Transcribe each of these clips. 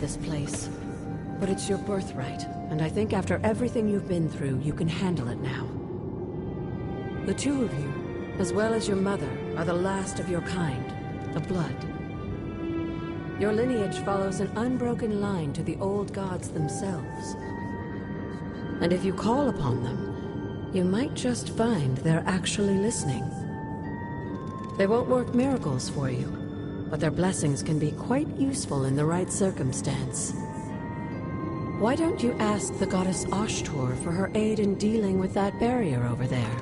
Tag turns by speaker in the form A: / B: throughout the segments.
A: this place. But it's your birthright, and I think after everything you've been through, you can handle it now. The two of you, as well as your mother, are the last of your kind, the Blood. Your lineage follows an unbroken line to the old gods themselves. And if you call upon them, you might just find they're actually listening. They won't work miracles for you, but their blessings can be quite useful in the right circumstance. Why don't you ask the goddess Ashtor for her aid in dealing with that barrier over there?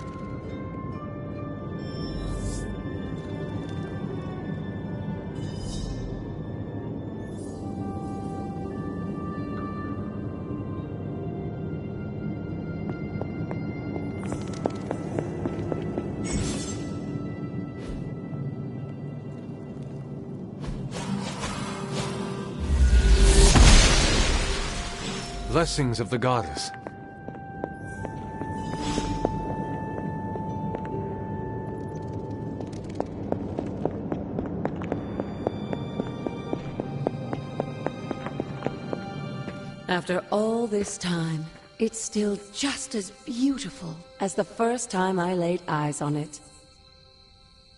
B: Blessings of the goddess.
A: After all this time, it's still just as beautiful as the first time I laid eyes on it.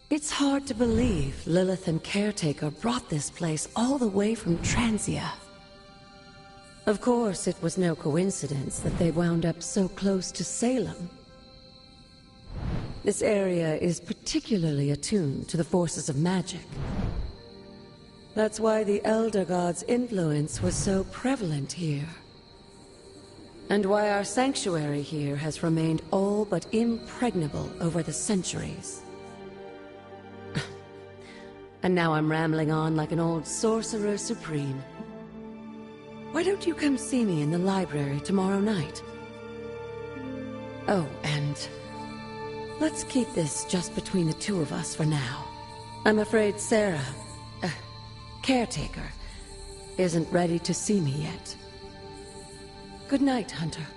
A: It's hard to believe Lilith and Caretaker brought this place all the way from Transia. Of course, it was no coincidence that they wound up so close to Salem. This area is particularly attuned to the forces of magic. That's why the Elder God's influence was so prevalent here. And why our sanctuary here has remained all but impregnable over the centuries. And now I'm rambling on like an old sorcerer supreme. Why don't you come see me in the library tomorrow night? Oh, and let's keep this just between the two of us for now. I'm afraid Sarah, Caretaker, isn't ready to see me yet. Good night, Hunter.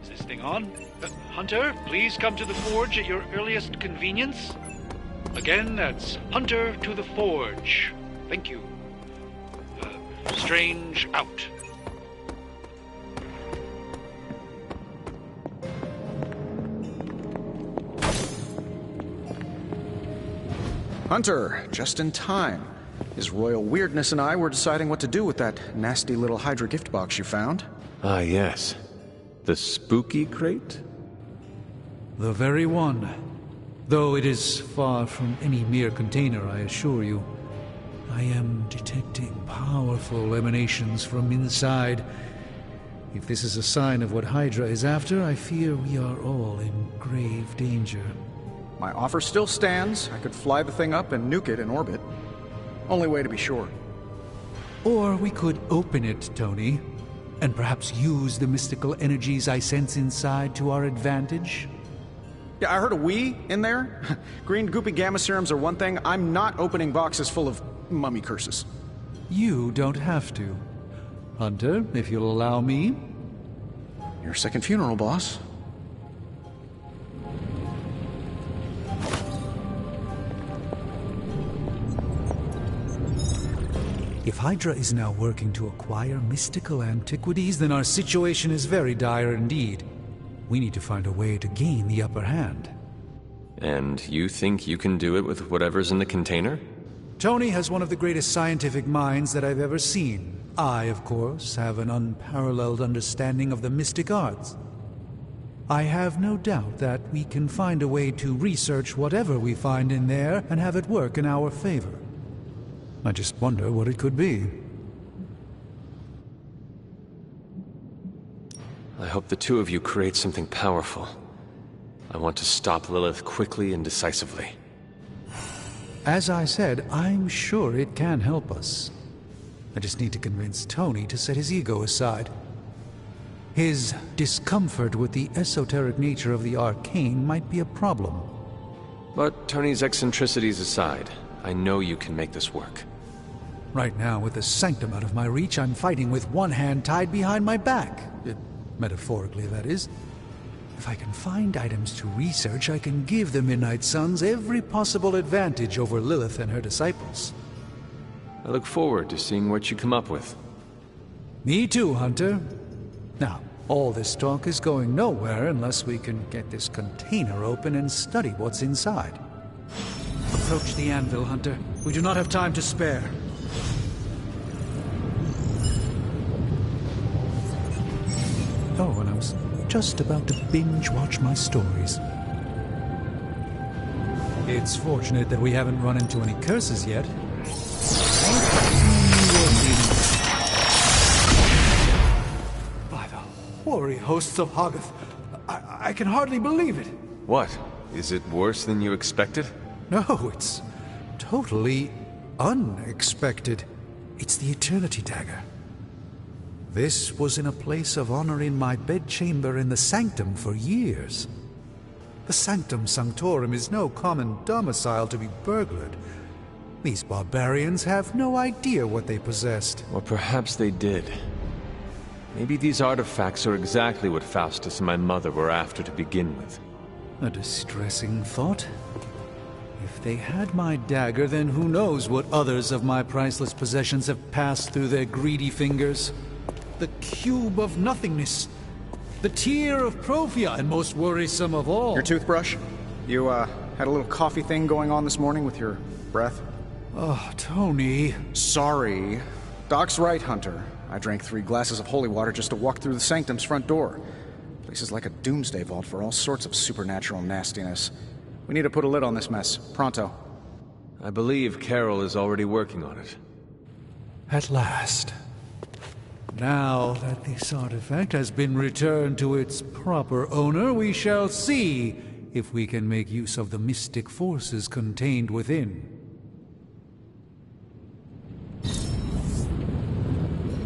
C: Is this thing on? Hunter, please come to the forge at your earliest convenience. Again, that's Hunter to the forge. Thank you. Strange out.
D: Hunter, just in time. His royal weirdness and I were deciding what to do with that nasty little Hydra gift box you found.
B: Ah, yes. The spooky crate?
E: The very one. Though it is far from any mere container, I assure you. I am detecting powerful emanations from inside. If this is a sign of what Hydra is after, I fear we are all in grave danger.
D: My offer still stands. I could fly the thing up and nuke it in orbit. Only way to be sure.
E: Or we could open it, Tony, and perhaps use the mystical energies I sense inside to our advantage.
D: Yeah, I heard a "we" in there. Green goopy gamma serums are one thing. I'm not opening boxes full of mummy curses.
E: You don't have to. Hunter, if you'll allow me.
D: Your second funeral, boss.
E: If Hydra is now working to acquire mystical antiquities, then our situation is very dire indeed. We need to find a way to gain the upper hand.
B: And you think you can do it with whatever's in the container?
E: Tony has one of the greatest scientific minds that I've ever seen. I, of course, have an unparalleled understanding of the mystic arts. I have no doubt that we can find a way to research whatever we find in there and have it work in our favor. I just wonder what it could be.
B: I hope the two of you create something powerful. I want to stop Lilith quickly and decisively.
E: As I said, I'm sure it can help us. I just need to convince Tony to set his ego aside. His discomfort with the esoteric nature of the arcane might be a problem.
B: But Tony's eccentricities aside, I know you can make this work.
E: Right now, with the sanctum out of my reach, I'm fighting with one hand tied behind my back. Metaphorically, that is. If I can find items to research, I can give the Midnight Suns every possible advantage over Lilith and her disciples.
B: I look forward to seeing what you come up with.
E: Me too, Hunter. Now, all this talk is going nowhere unless we can get this container open and study what's inside. Approach the anvil, Hunter. We do not have time to spare. Oh, and I was just about to binge-watch my stories. It's fortunate that we haven't run into any curses yet. By the hoary hosts of Hoggoth, I can hardly believe it.
B: What? Is it worse than you expected?
E: No, it's totally unexpected. It's the Eternity Dagger. This was in a place of honor in my bedchamber in the Sanctum for years. The Sanctum Sanctorum is no common domicile to be burglared. These barbarians have no idea what they possessed.
B: Or perhaps they did. Maybe these artifacts are exactly what Faustus and my mother were after to begin with.
E: A distressing thought. If they had my dagger, then who knows what others of my priceless possessions have passed through their greedy fingers. The cube of nothingness. The tear of Profia, and most worrisome of all.
D: Your toothbrush? You, had a little coffee thing going on this morning with your breath?
E: Oh, Tony.
D: Sorry. Doc's right, Hunter. I drank 3 glasses of holy water just to walk through the Sanctum's front door. Place is like a doomsday vault for all sorts of supernatural nastiness. We need to put a lid on this mess. Pronto.
B: I believe Carol is already working on it.
E: At last. Now that this artifact has been returned to its proper owner, we shall see if we can make use of the mystic forces contained within.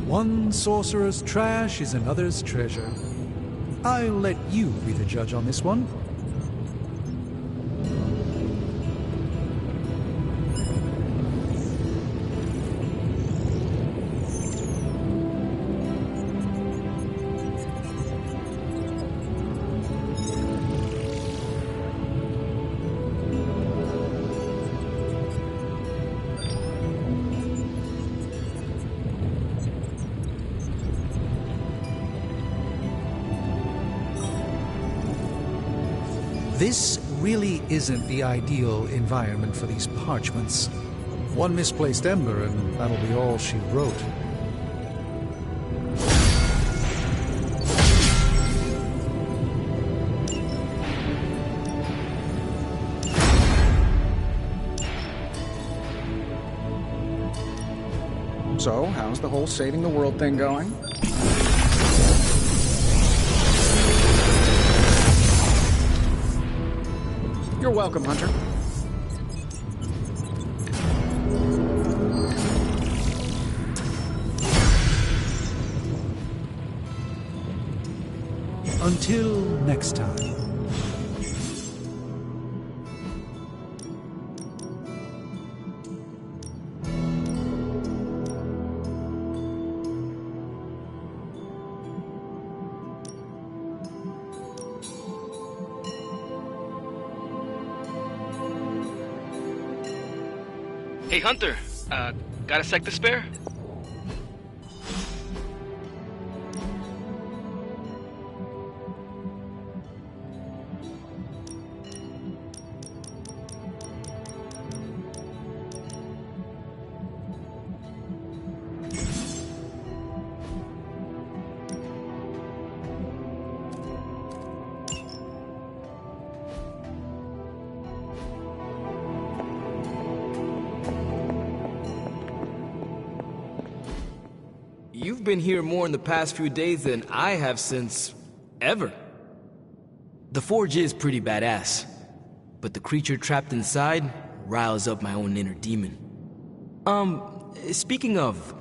E: One sorcerer's trash is another's treasure. I'll let you be the judge on this one. This really isn't the ideal environment for these parchments. One misplaced ember and that'll be all she wrote.
D: So, how's the whole saving the world thing going? You're welcome, Hunter.
E: Until next time.
C: Hey, Hunter, got a sec to spare?
F: you've been here more in the past few days than I have since... ever. The forge is pretty badass, but the creature trapped inside riles up my own inner demon. Speaking of,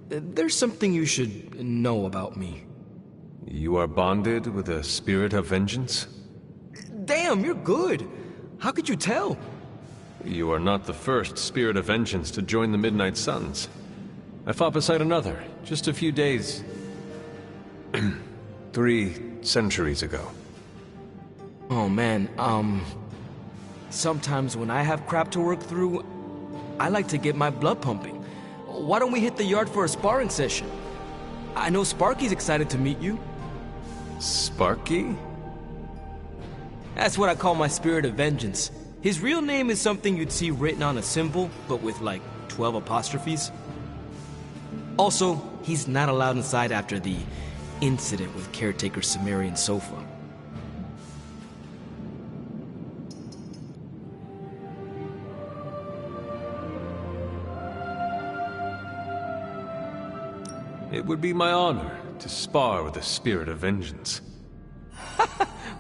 F: there's something you should know about me.
B: You are bonded with a spirit of vengeance?
F: Damn, you're good. How could you tell?
B: You are not the first spirit of vengeance to join the Midnight Suns. I fought beside another, just a few days... 3 centuries ago.
F: Oh man, sometimes when I have crap to work through, I like to get my blood pumping. Why don't we hit the yard for a sparring session? I know Sparky's excited to meet you.
B: Sparky?
F: That's what I call my spirit of vengeance. His real name is something you'd see written on a symbol, but with like 12 apostrophes. Also, he's not allowed inside after the incident with caretaker Sumerian sofa.
B: It would be my honor to spar with the spirit of vengeance.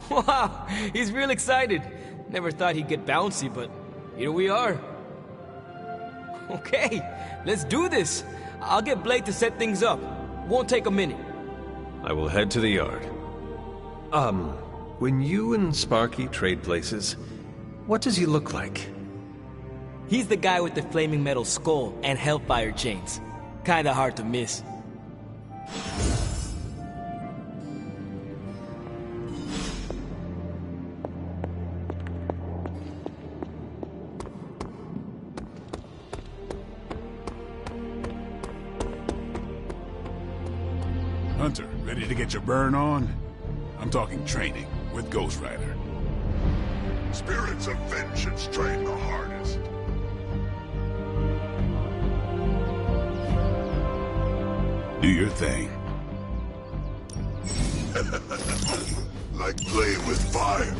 F: Wow, he's real excited. Never thought he'd get bouncy, but here we are. Okay, let's do this. I'll get Blade to set things up. Won't take a minute.
B: I will head to the yard. When you and Sparky trade places, what does he look like?
F: He's the guy with the flaming metal skull and hellfire chains. Kinda hard to miss.
G: Hunter, ready to get your burn on? I'm talking training with Ghost Rider.
H: Spirits of vengeance train the hardest.
G: Do your thing.
H: Like playing with fire.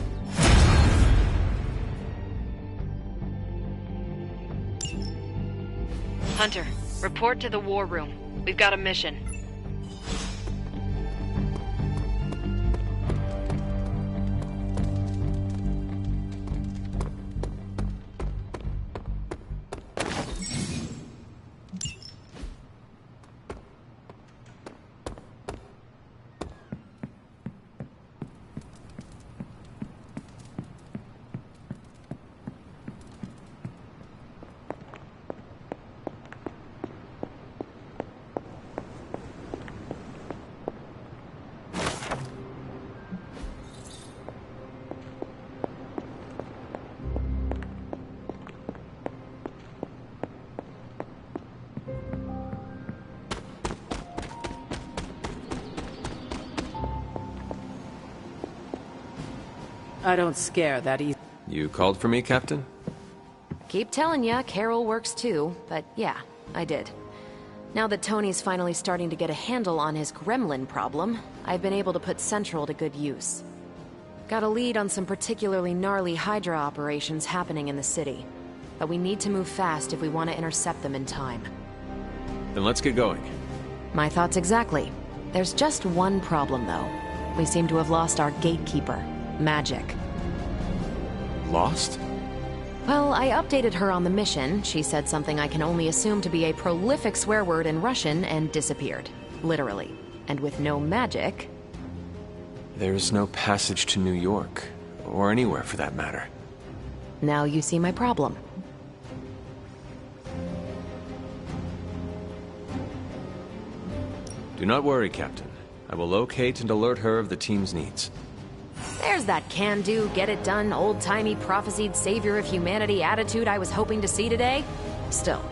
I: Hunter, report to the war room. We've got a mission.
A: I don't scare that easy.
B: You called for me, Captain?
I: Keep telling ya, Carol works too, but yeah, I did. Now that Tony's finally starting to get a handle on his gremlin problem, I've been able to put Central to good use. Got a lead on some particularly gnarly Hydra operations happening in the city. But we need to move fast if we want to intercept them in time.
B: Then let's get going.
I: My thoughts exactly. There's just one problem, though. We seem to have lost our gatekeeper, Magic.
B: Lost?
I: Well, I updated her on the mission. She said something I can only assume to be a prolific swear word in Russian and disappeared. Literally. And with no magic...
B: There is no passage to New York, or anywhere for that matter.
I: Now you see my problem.
B: Do not worry, Captain. I will locate and alert her of the team's needs.
I: There's that can-do, get-it-done, old-timey prophesied savior of humanity attitude I was hoping to see today. Still,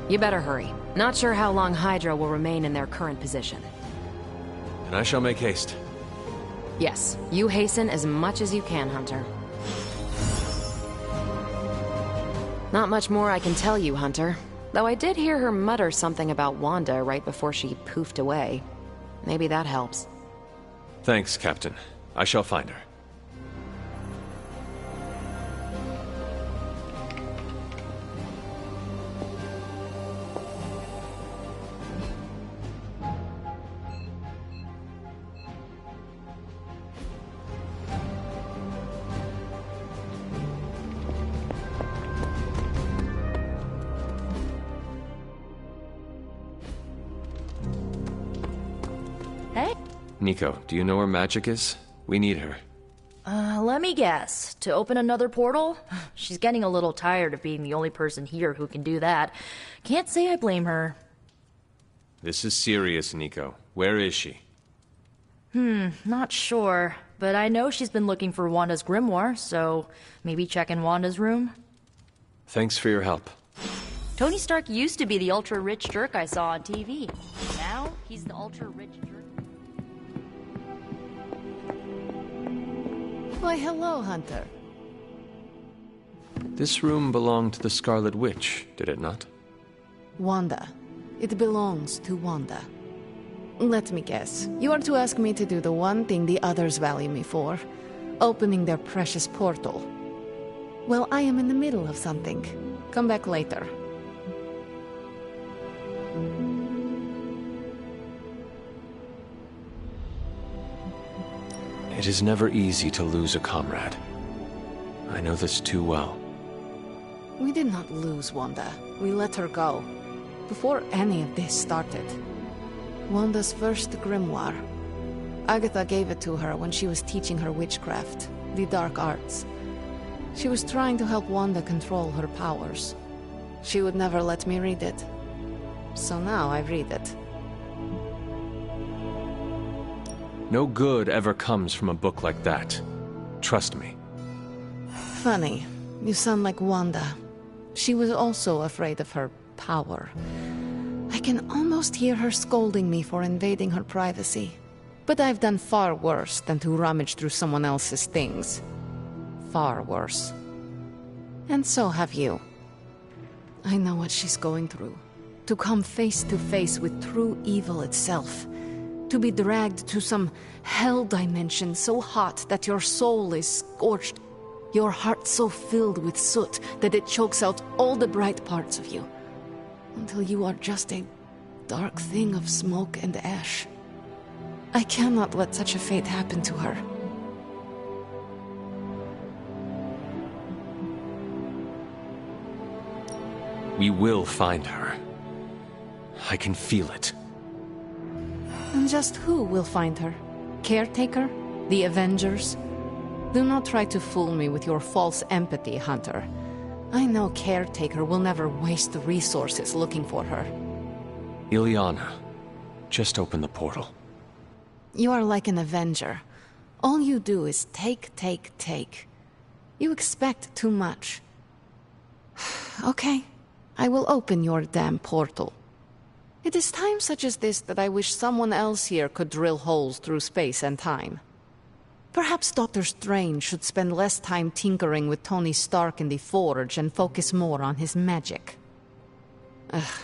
I: you better hurry. Not sure how long Hydra will remain in their current position.
B: And I shall make haste.
I: Yes, you hasten as much as you can, Hunter. Not much more I can tell you, Hunter. Though I did hear her mutter something about Wanda right before she poofed away. Maybe that helps.
B: Thanks, Captain. I shall find her. Nico, do you know where Magic is? We need her.
J: Let me guess. To open another portal? She's getting a little tired of being the only person here who can do that. Can't say I blame her.
B: This is serious, Nico. Where is she?
J: Not sure. But I know she's been looking for Wanda's grimoire, so maybe check in Wanda's room?
B: Thanks for your help.
J: Tony Stark used to be the ultra-rich jerk I saw on TV. Now, he's the ultra-rich jerk.
A: Why, hello, Hunter.
B: This room belonged to the Scarlet Witch, did it not?
A: Wanda. It belongs to Wanda. Let me guess. You are to ask me to do the one thing the others value me for. Opening their precious portal. Well, I am in the middle of something. Come back later.
B: It is never easy to lose a comrade. I know this too well.
A: We did not lose Wanda. We let her go. Before any of this started. Wanda's first grimoire. Agatha gave it to her when she was teaching her witchcraft, the dark arts. She was trying to help Wanda control her powers. She would never let me read it. So now I read it.
B: No good ever comes from a book like that. Trust me.
A: Funny. You sound like Wanda. She was also afraid of her power. I can almost hear her scolding me for invading her privacy. But I've done far worse than to rummage through someone else's things. Far worse. And so have you. I know what she's going through. To come face to face with true evil itself. To be dragged to some hell dimension so hot that your soul is scorched. Your heart so filled with soot that it chokes out all the bright parts of you. Until you are just a dark thing of smoke and ash. I cannot let such a fate happen to her.
B: We will find her. I can feel it.
A: And just who will find her? Caretaker? The Avengers? Do not try to fool me with your false empathy, Hunter. I know Caretaker will never waste resources looking for her.
B: Ileana, just open the portal.
A: You are like an Avenger. All you do is take, take, take. You expect too much. Okay, I will open your damn portal. It is times such as this that I wish someone else here could drill holes through space and time. Perhaps Doctor Strange should spend less time tinkering with Tony Stark in the Forge and focus more on his magic.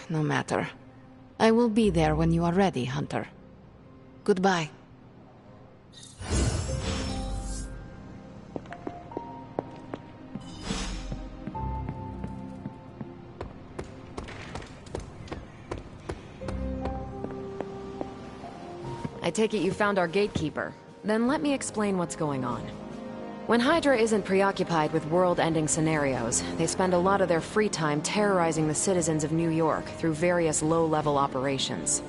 A: No matter. I will be there when you are ready, Hunter. Goodbye.
I: I take it you found our gatekeeper. Then let me explain what's going on. When Hydra isn't preoccupied with world-ending scenarios, they spend a lot of their free time terrorizing the citizens of New York through various low-level operations.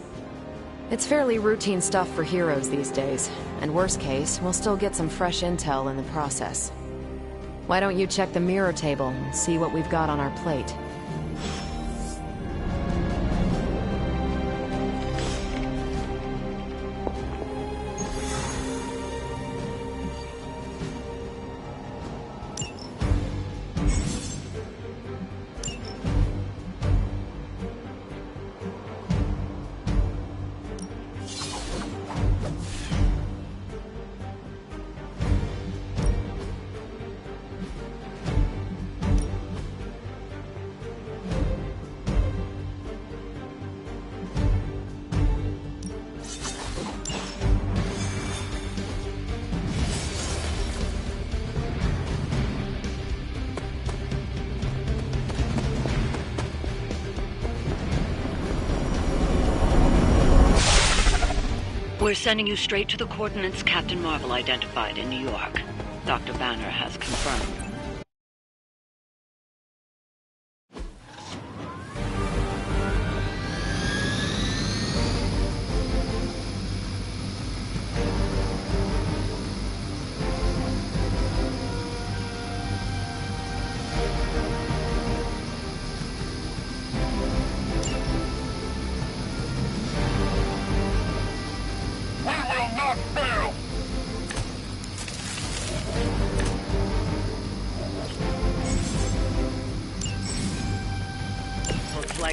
I: It's fairly routine stuff for heroes these days, and worst case, we'll still get some fresh intel in the process. Why don't you check the mirror table and see what we've got on our plate?
K: We're sending you straight to the coordinates Captain Marvel identified in New York. Dr. Banner has confirmed.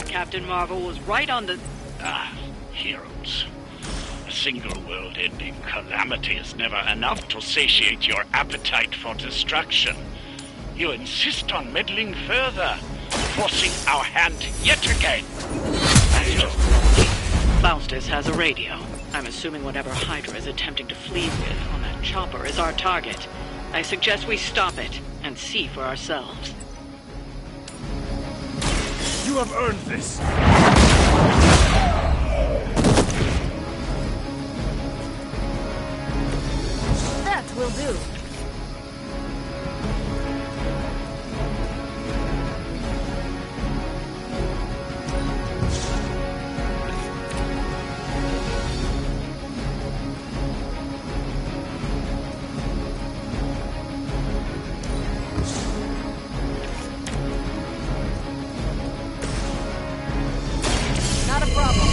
K: Captain Marvel was right on the...
L: Heroes. A single world-ending calamity is never enough to satiate your appetite for destruction. You insist on meddling further, forcing our hand yet again.
K: Faustus has a radio. I'm assuming whatever Hydra is attempting to flee with on that chopper is our target. I suggest we stop it and see for ourselves.
L: You have earned this.
J: That will do. Not a problem.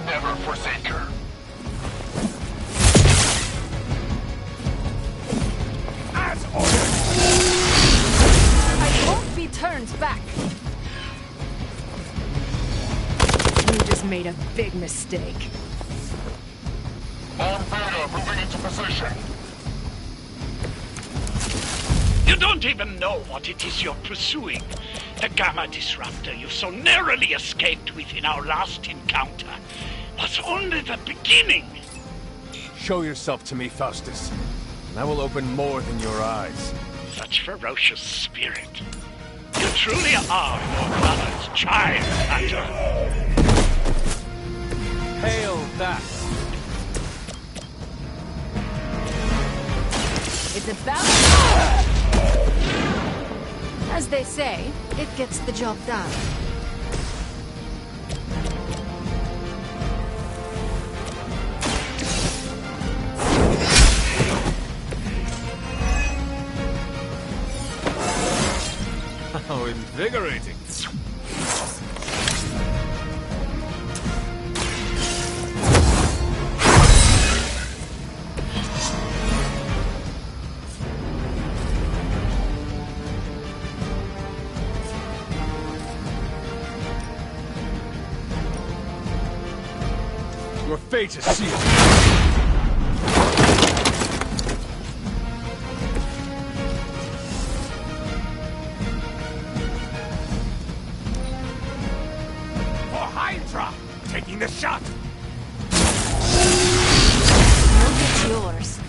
H: Never forsake her.
L: As ordered.
J: I won't be turned back. You just made a big mistake.
H: On Beta, moving into position.
L: You don't even know what it is you're pursuing. The Gamma Disruptor you so narrowly escaped with in our last encounter was only the beginning.
M: Show yourself to me, Faustus, and I will open more than your eyes.
L: Such ferocious spirit. You truly are your mother's child, Hunter.
M: Hail that!
J: It's about... As they say, it gets the job done.
B: How invigorating.
M: Your fate is sealed.
L: For Hydra! Taking the shot!
J: Look at yours.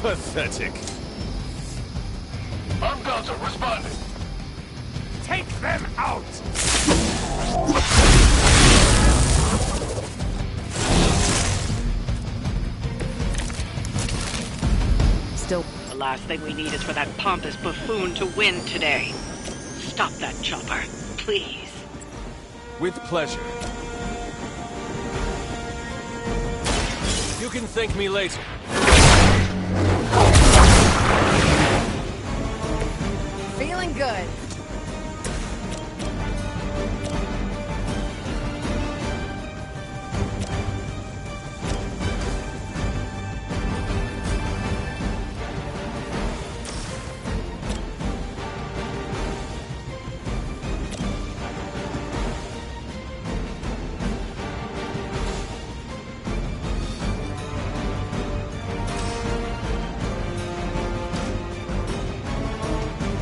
M: Pathetic.
H: Unbouncer responding.
L: Take them out!
K: Still, the last thing we need is for that pompous buffoon to win today. Stop that chopper, please.
M: With pleasure.
B: You can thank me later.
J: Feeling good.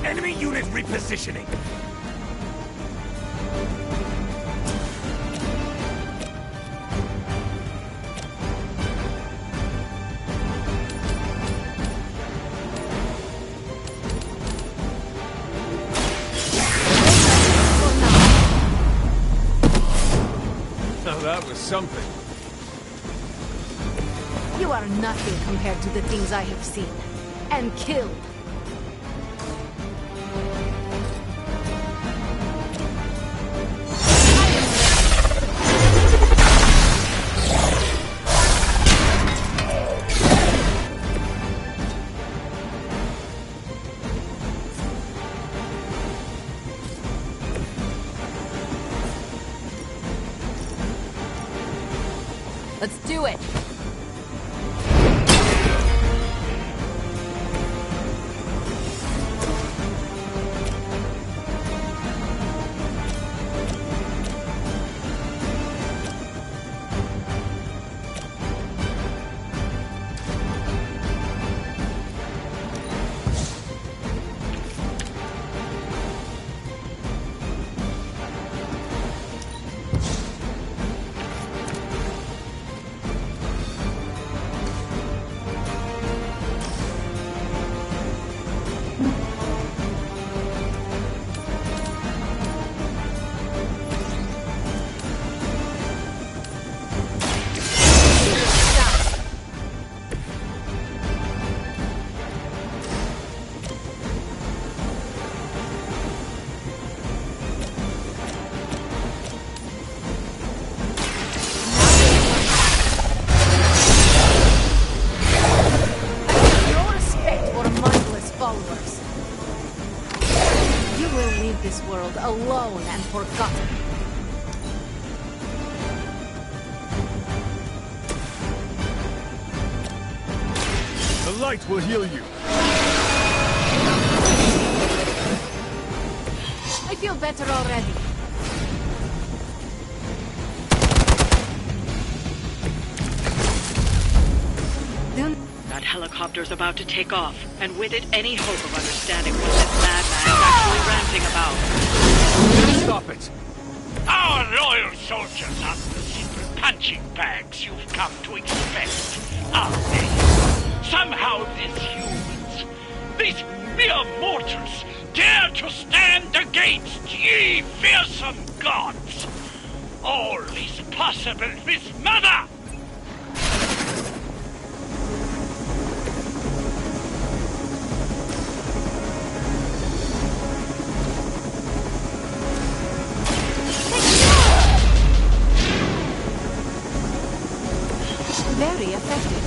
L: Enemy unit repositioning!
B: Now that was something.
J: You are nothing compared to the things I have seen. and killed.
I: Let's do it! This world alone and forgotten.
M: The light will heal you.
I: I feel better already.
K: That helicopter's about to take off, and with it, any hope of understanding what this madman's actually ranting about.
M: Stop it!
L: Our loyal soldiers aren't the simple punching bags you've come to expect, are they? Somehow these humans, these mere mortals, dare to stand against ye fearsome gods! All is possible with Mother!
I: Very effective.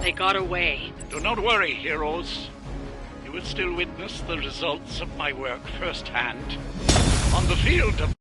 K: They got away.
L: Do not worry, heroes. You will still witness the results of my work firsthand. On the field of...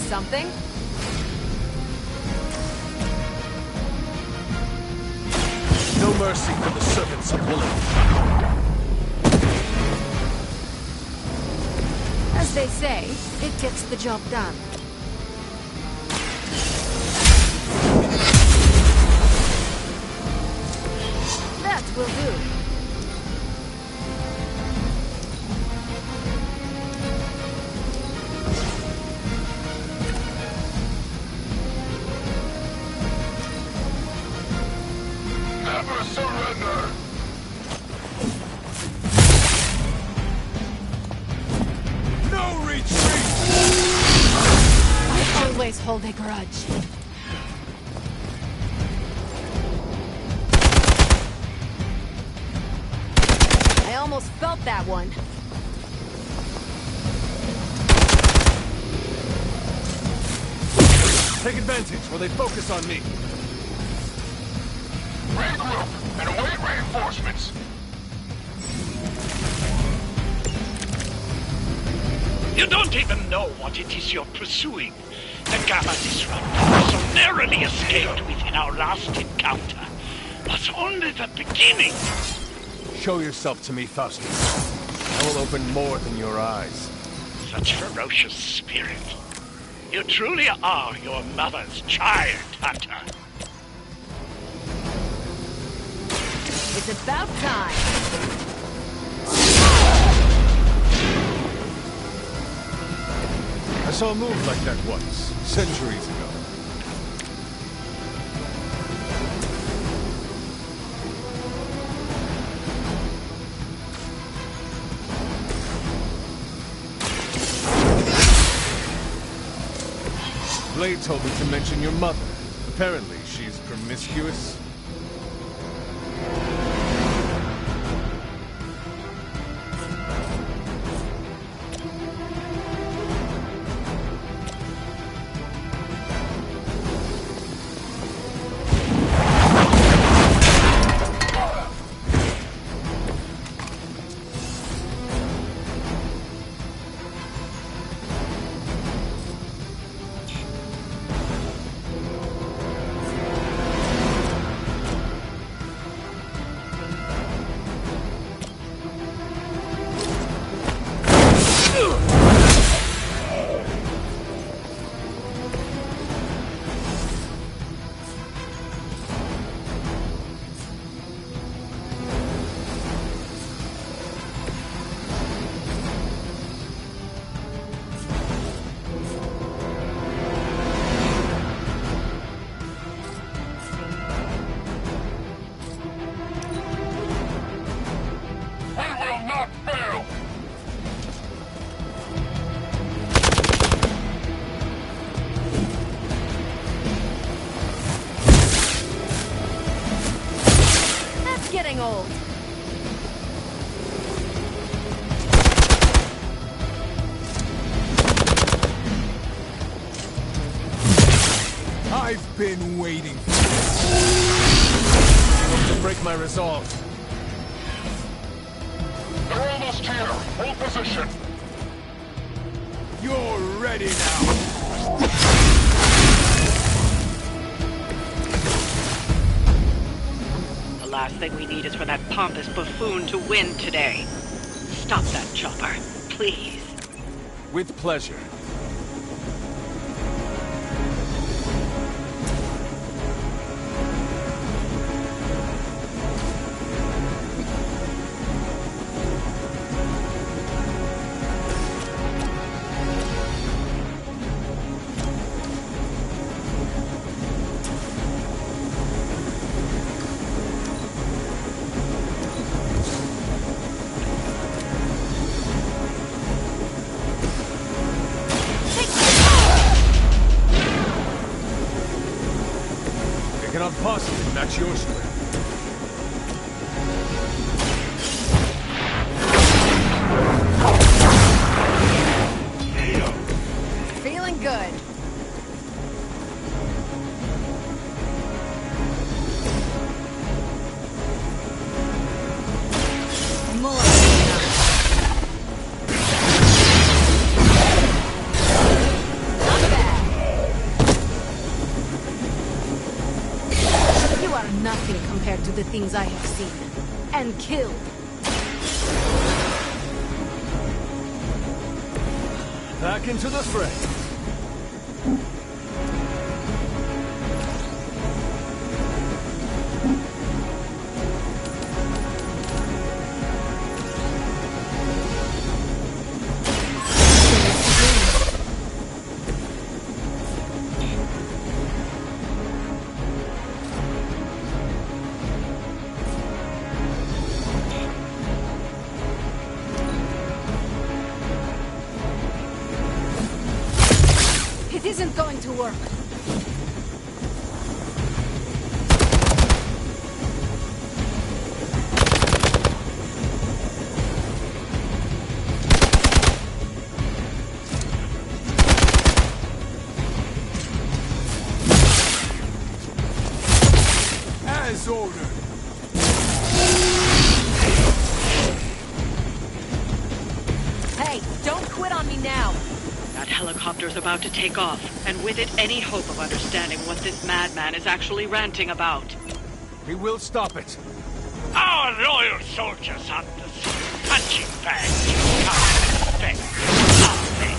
I: Something?
M: No mercy for the servants of Willow.
I: As they say, it gets the job done. That will do.
H: Never surrender!
M: No retreat!
I: I always hold a grudge. I almost felt that one.
M: Take advantage while they focus on me.
H: Regroup and await reinforcements.
L: You don't even know what it is you're pursuing. The Gamma Disruptor so narrowly escaped within our last encounter was only the beginning.
M: Show yourself to me, Faustus. I will open more than your eyes.
L: Such ferocious spirit. You truly are your mother's child, Hunter.
I: It's about time.
M: I saw a move like that once, centuries ago. Blade told me to mention your mother. Apparently, she's promiscuous.
I: Getting old.
M: I've been waiting for this. To break my resolve.
H: They're almost here. Hold position.
M: You're ready now.
K: The last thing we need is for that pompous buffoon to win today. Stop that chopper, please.
M: With pleasure. Cannot possibly match your strength.
I: Feeling good. Nothing compared to the things I have seen and killed.
M: Back into the fray.
I: It isn't going to work.
M: As ordered.
I: Hey, don't quit on me now.
K: helicopter's about to take off, and with it, any hope of understanding what this madman is actually ranting about.
M: We will stop it.
L: Our loyal soldiers aren't the same punching bags you can't expect, are they?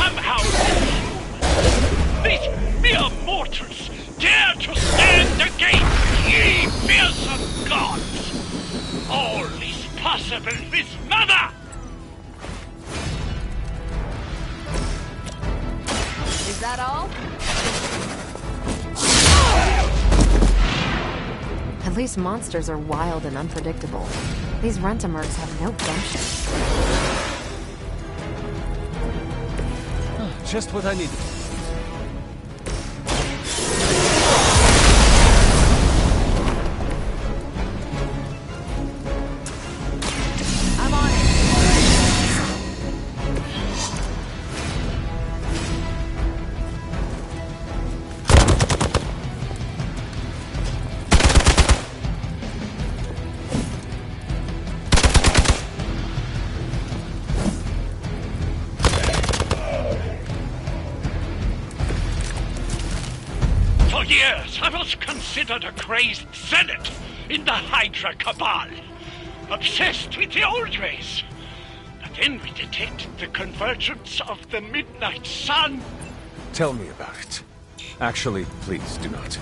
L: Somehow these mere mortals dare to stand against ye fearsome gods! All is possible with Mother!
I: Is that all? At least monsters are wild and unpredictable. These Rent-A-Mercs have no gumption.
M: Just what I needed.
I: I'm on it.
L: For years, I was considered a crazed zealot in the Hydra Cabal, obsessed with the old ways. But then we detected the convergence of the Midnight Sun.
M: Tell me about it. Actually, please do not.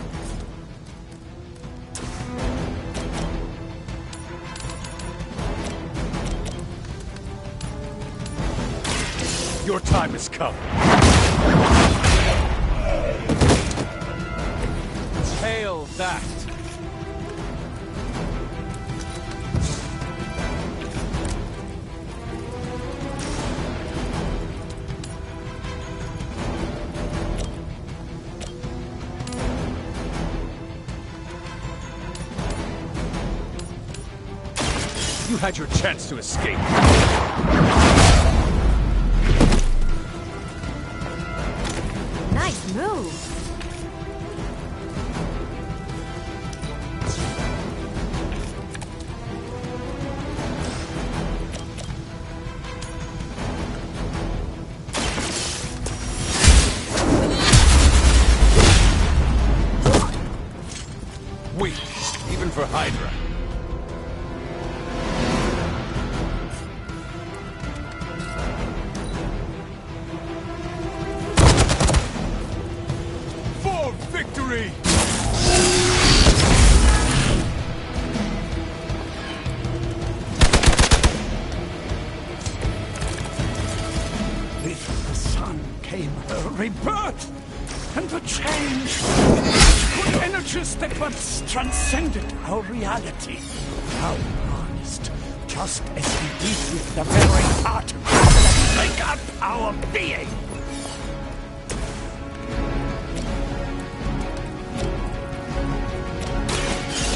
M: Your time has come. Hail that! You had your chance to escape.
I: Nice move.
M: Weak, even for Hydra. For victory!
H: With the sun came her rebirth, and the change. Good energies that once transcended our reality. Now harnessed, just as we did with the very heart that make up our being.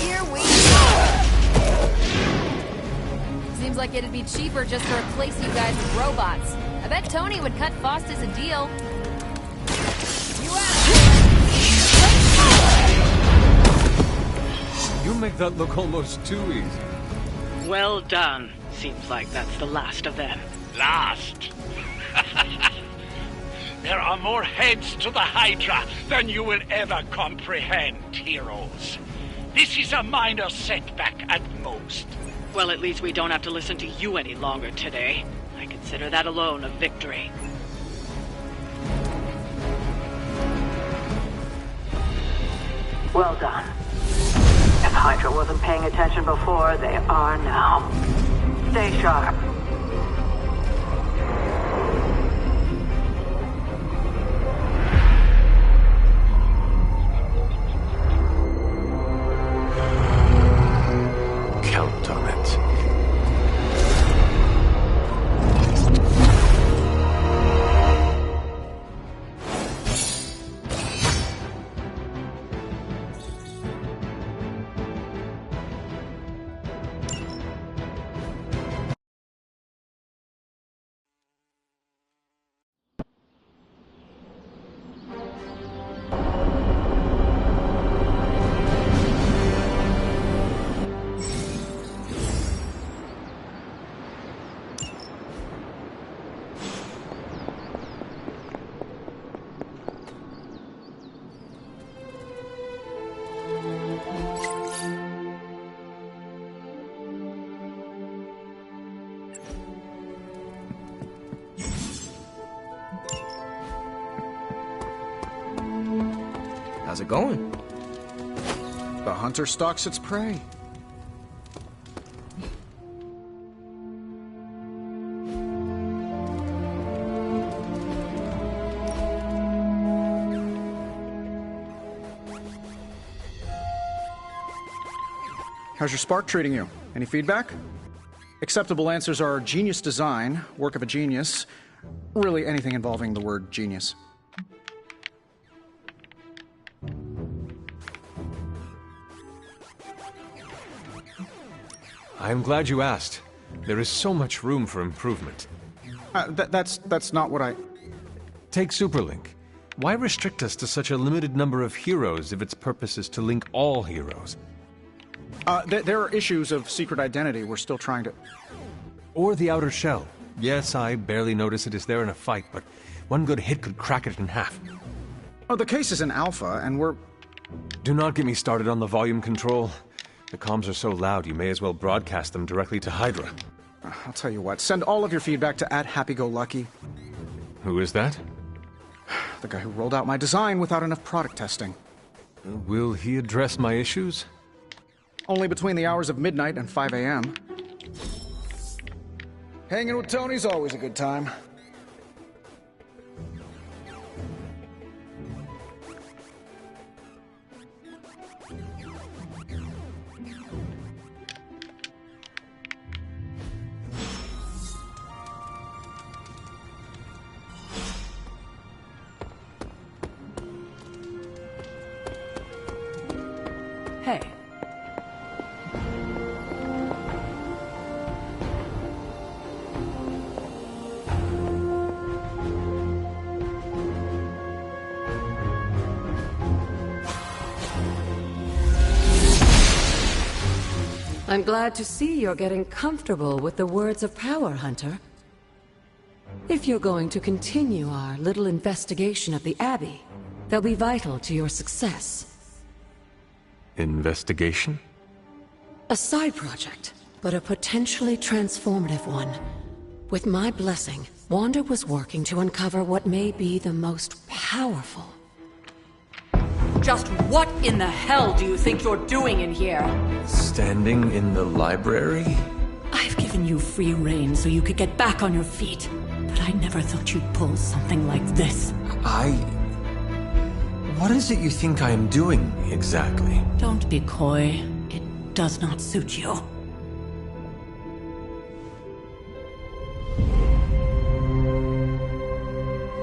I: Here we go! Seems like it'd be cheaper just to replace you guys with robots. I bet Tony would cut Faustus a deal.
B: You make that look almost too easy.
K: Well done. Seems like that's the last of them.
L: Last? There are more heads to the Hydra than you will ever comprehend, heroes. This is a minor setback at most.
K: Well, at least we don't have to listen to you any longer today. I consider that alone a victory. Well done. If Hydra wasn't paying attention before, they are now. Stay sharp.
F: How's it going?
D: The hunter stalks its prey. How's your spark treating you? Any feedback? Acceptable answers are genius design, work of a genius, really anything involving the word genius.
B: I'm glad you asked. There is so much room for improvement.
D: That's not what I...
B: Take Superlink. Why restrict us to such a limited number of heroes if its purpose is to link all heroes?
D: There are issues of secret identity we're still trying to...
B: Or the outer shell. Yes, I barely notice it is there in a fight, but one good hit could crack it in half.
D: Oh, the case is in alpha, and we're...
B: Do not get me started on the volume control. The comms are so loud, you may as well broadcast them directly to Hydra.
D: I'll tell you what, send all of your feedback to @HappyGoLucky.
B: Who is that?
D: The guy who rolled out my design without enough product testing.
B: Will he address my issues?
D: Only between the hours of midnight and 5 a.m. Hanging with Tony's always a good time.
A: Hey. I'm glad to see you're getting comfortable with the words of power, Hunter. If you're going to continue our little investigation of the Abbey, they'll be vital to your success.
B: Investigation?
A: A side project, but a potentially transformative one. With my blessing, Wanda was working to uncover what may be the most powerful.
N: Just what in the hell do you think you're doing in here?
B: Standing in the library?
N: I've given you free rein so you could get back on your feet, but I never thought you'd pull something like this.
B: What is it you think I am doing, exactly?
N: Don't be coy. It does not suit you.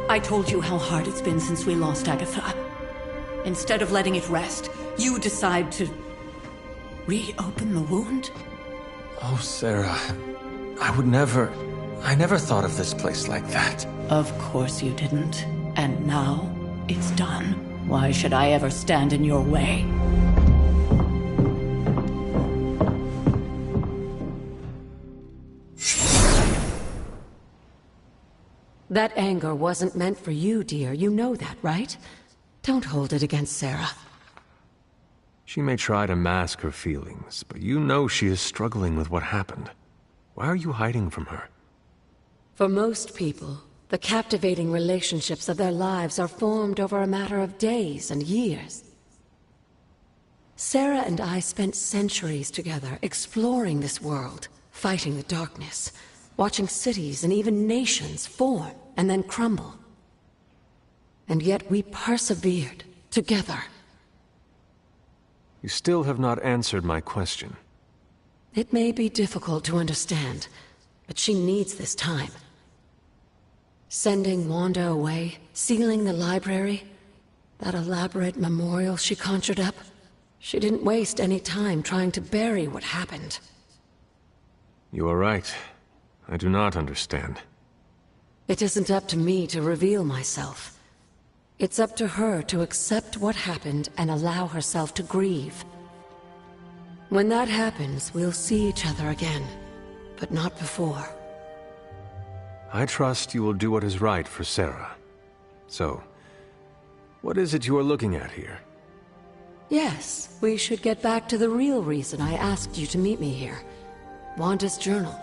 N: I told you how hard it's been since we lost Agatha. Instead of letting it rest, you decide to reopen the wound?
B: Oh, Sarah. I never thought of this place like that.
N: Of course you didn't. And now, it's done. Why should I ever stand in your way?
A: That anger wasn't meant for you, dear. You know that, right? Don't hold it against Sarah.
B: She may try to mask her feelings, but you know she is struggling with what happened. Why are you hiding from her?
A: For most people, the captivating relationships of their lives are formed over a matter of days and years. Sarah and I spent centuries together exploring this world, fighting the darkness, watching cities and even nations form and then crumble. And yet we persevered, together.
B: You still have not answered my question.
A: It may be difficult to understand, but she needs this time. Sending Wanda away, sealing the library, that elaborate memorial she conjured up, she didn't waste any time trying to bury what happened.
B: You are right. I do not understand.
A: It isn't up to me to reveal myself. It's up to her to accept what happened and allow herself to grieve. When that happens, we'll see each other again, but not before.
B: I trust you will do what is right for Sarah. So, what is it you are looking at here?
A: Yes, we should get back to the real reason I asked you to meet me here. Wanda's journal.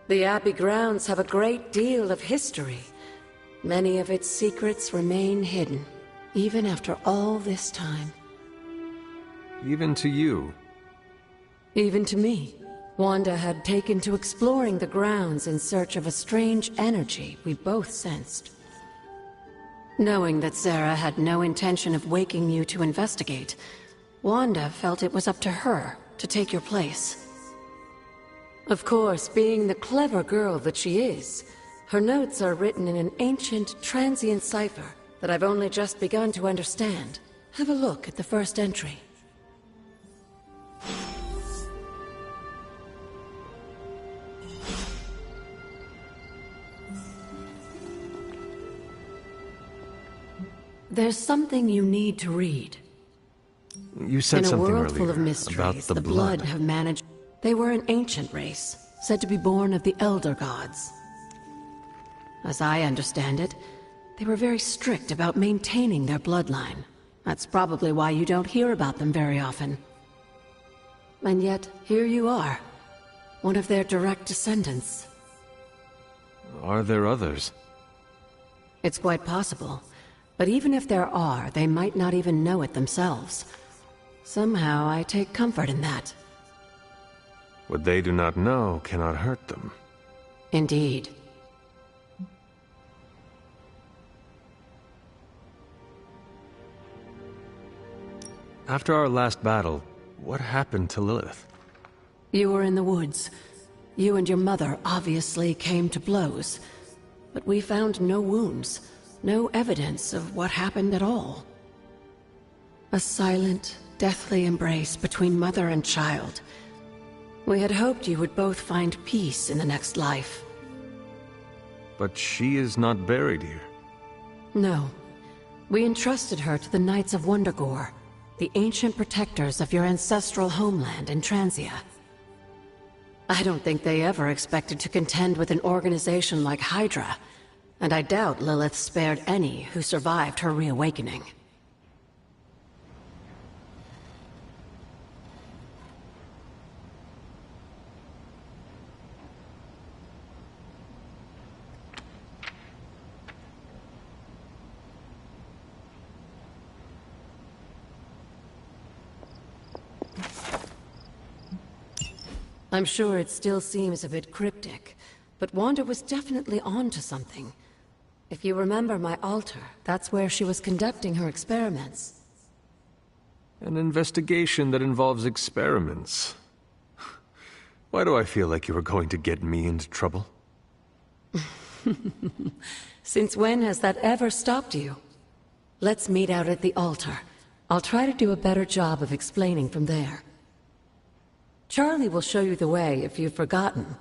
A: The Abbey grounds have a great deal of history. Many of its secrets remain hidden. Even after all this time.
B: Even to you.
A: Even to me. Wanda had taken to exploring the grounds in search of a strange energy we both sensed. Knowing that Sarah had no intention of waking you to investigate, Wanda felt it was up to her to take your place. Of course, being the clever girl that she is, her notes are written in an ancient, transient cipher that I've only just begun to understand. Have a look at the first entry. There's something you need to read.
B: You said something
A: earlier. In a world
B: earlier
A: full of mysteries,
B: about the blood.
A: Have managed... They were an ancient race, said to be born of the Elder Gods. As I understand it, they were very strict about maintaining their bloodline. That's probably why you don't hear about them very often. And yet, here you are, one of their direct descendants.
B: Are there others?
A: It's quite possible. But even if there are, they might not even know it themselves. Somehow, I take comfort in that.
B: What they do not know cannot hurt them.
A: Indeed.
B: After our last battle, what happened to Lilith?
A: You were in the woods. You and your mother obviously came to blows. But we found no wounds. No evidence of what happened at all. A silent, deathly embrace between mother and child. We had hoped you would both find peace in the next life.
B: But she is not buried here.
A: No. We entrusted her to the Knights of Wundagore, the ancient protectors of your ancestral homeland in Transia. I don't think they ever expected to contend with an organization like Hydra. And I doubt Lilith spared any who survived her reawakening. I'm sure it still seems a bit cryptic, but Wanda was definitely onto something. If you remember my altar, that's where she was conducting her experiments.
B: An investigation that involves experiments. Why do I feel like you were going to get me into trouble?
A: Since when has that ever stopped you? Let's meet out at the altar. I'll try to do a better job of explaining from there. Charlie will show you the way if you've forgotten.